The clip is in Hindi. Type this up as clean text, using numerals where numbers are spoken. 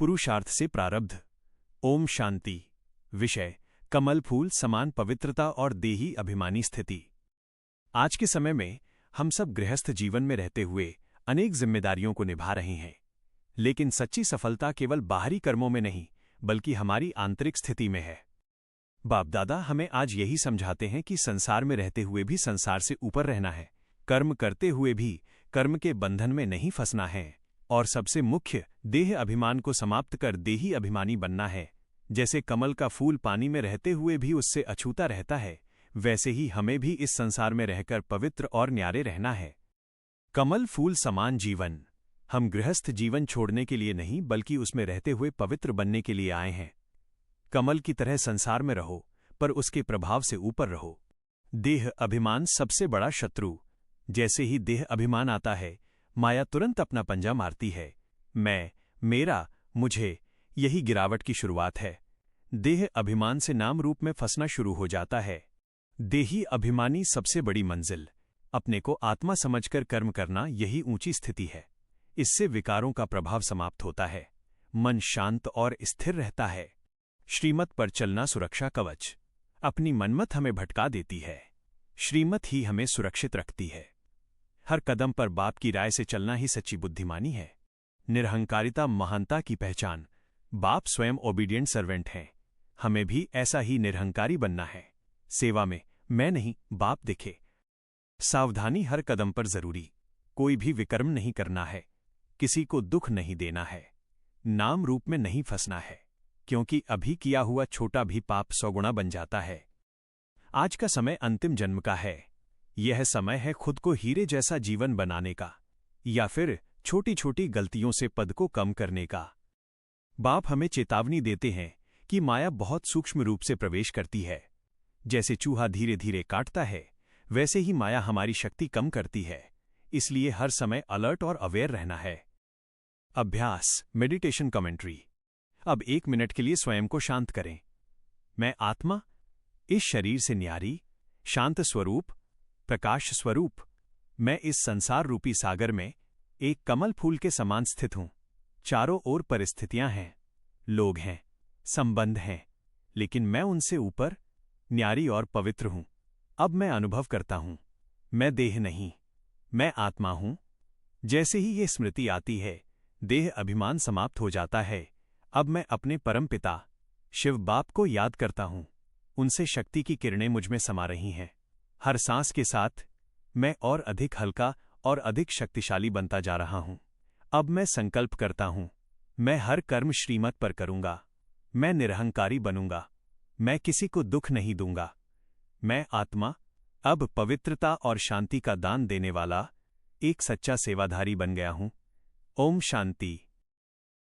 पुरुषार्थ से प्रारब्ध। ओम शांति। विषय कमल फूल समान पवित्रता और देही अभिमानी स्थिति। आज के समय में हम सब गृहस्थ जीवन में रहते हुए अनेक जिम्मेदारियों को निभा रहे हैं, लेकिन सच्ची सफलता केवल बाहरी कर्मों में नहीं बल्कि हमारी आंतरिक स्थिति में है। बाप दादा हमें आज यही समझाते हैं कि संसार में रहते हुए भी संसार से ऊपर रहना है, कर्म करते हुए भी कर्म के बंधन में नहीं फंसना है और सबसे मुख्य देह अभिमान को समाप्त कर देही अभिमानी बनना है। जैसे कमल का फूल पानी में रहते हुए भी उससे अछूता रहता है, वैसे ही हमें भी इस संसार में रहकर पवित्र और न्यारे रहना है। कमल फूल समान जीवन। हम गृहस्थ जीवन छोड़ने के लिए नहीं बल्कि उसमें रहते हुए पवित्र बनने के लिए आए हैं। कमल की तरह संसार में रहो पर उसके प्रभाव से ऊपर रहो। देह अभिमान सबसे बड़ा शत्रु। जैसे ही देह अभिमान आता है, माया तुरंत अपना पंजा मारती है। मैं, मेरा, मुझे, यही गिरावट की शुरुआत है। देह अभिमान से नाम रूप में फंसना शुरू हो जाता है। देही अभिमानी सबसे बड़ी मंजिल। अपने को आत्मा समझकर कर्म करना यही ऊंची स्थिति है। इससे विकारों का प्रभाव समाप्त होता है, मन शांत और स्थिर रहता है। श्रीमत पर चलना सुरक्षा कवच। अपनी मनमत हमें भटका देती है, श्रीमत ही हमें सुरक्षित रखती है। हर कदम पर बाप की राय से चलना ही सच्ची बुद्धिमानी है। निरहंकारिता महानता की पहचान। बाप स्वयं ओबीडिएंट सर्वेंट हैं, हमें भी ऐसा ही निरहंकारी बनना है। सेवा में मैं नहीं बाप दिखे। सावधानी हर कदम पर जरूरी। कोई भी विकर्म नहीं करना है, किसी को दुख नहीं देना है, नाम रूप में नहीं फंसना है, क्योंकि अभी किया हुआ छोटा भी पाप 100 गुना बन जाता है। आज का समय अंतिम जन्म का है। यह समय है खुद को हीरे जैसा जीवन बनाने का या फिर छोटी छोटी गलतियों से पद को कम करने का। बाप हमें चेतावनी देते हैं कि माया बहुत सूक्ष्म रूप से प्रवेश करती है। जैसे चूहा धीरे धीरे काटता है, वैसे ही माया हमारी शक्ति कम करती है। इसलिए हर समय अलर्ट और अवेयर रहना है। अभ्यास मेडिटेशन कमेंट्री। अब 1 मिनट के लिए स्वयं को शांत करें। मैं आत्मा, इस शरीर से न्यारी, शांत स्वरूप, प्रकाश स्वरूप, मैं इस संसार रूपी सागर में एक कमल फूल के समान स्थित हूं। चारों ओर परिस्थितियां हैं, लोग हैं, संबंध हैं, लेकिन मैं उनसे ऊपर, न्यारी और पवित्र हूं। अब मैं अनुभव करता हूं, मैं देह नहीं, मैं आत्मा हूं। जैसे ही ये स्मृति आती है, देह अभिमान समाप्त हो जाता है। अब मैं अपने परम पिता शिव बाप को याद करता हूं। उनसे शक्ति की किरणें मुझमें समा रही हैं। हर सांस के साथ मैं और अधिक हल्का और अधिक शक्तिशाली बनता जा रहा हूं। अब मैं संकल्प करता हूं, मैं हर कर्म श्रीमत पर करूंगा। मैं निरहंकारी बनूंगा, मैं किसी को दुख नहीं दूंगा। मैं आत्मा अब पवित्रता और शांति का दान देने वाला एक सच्चा सेवाधारी बन गया हूं। ओम शांति।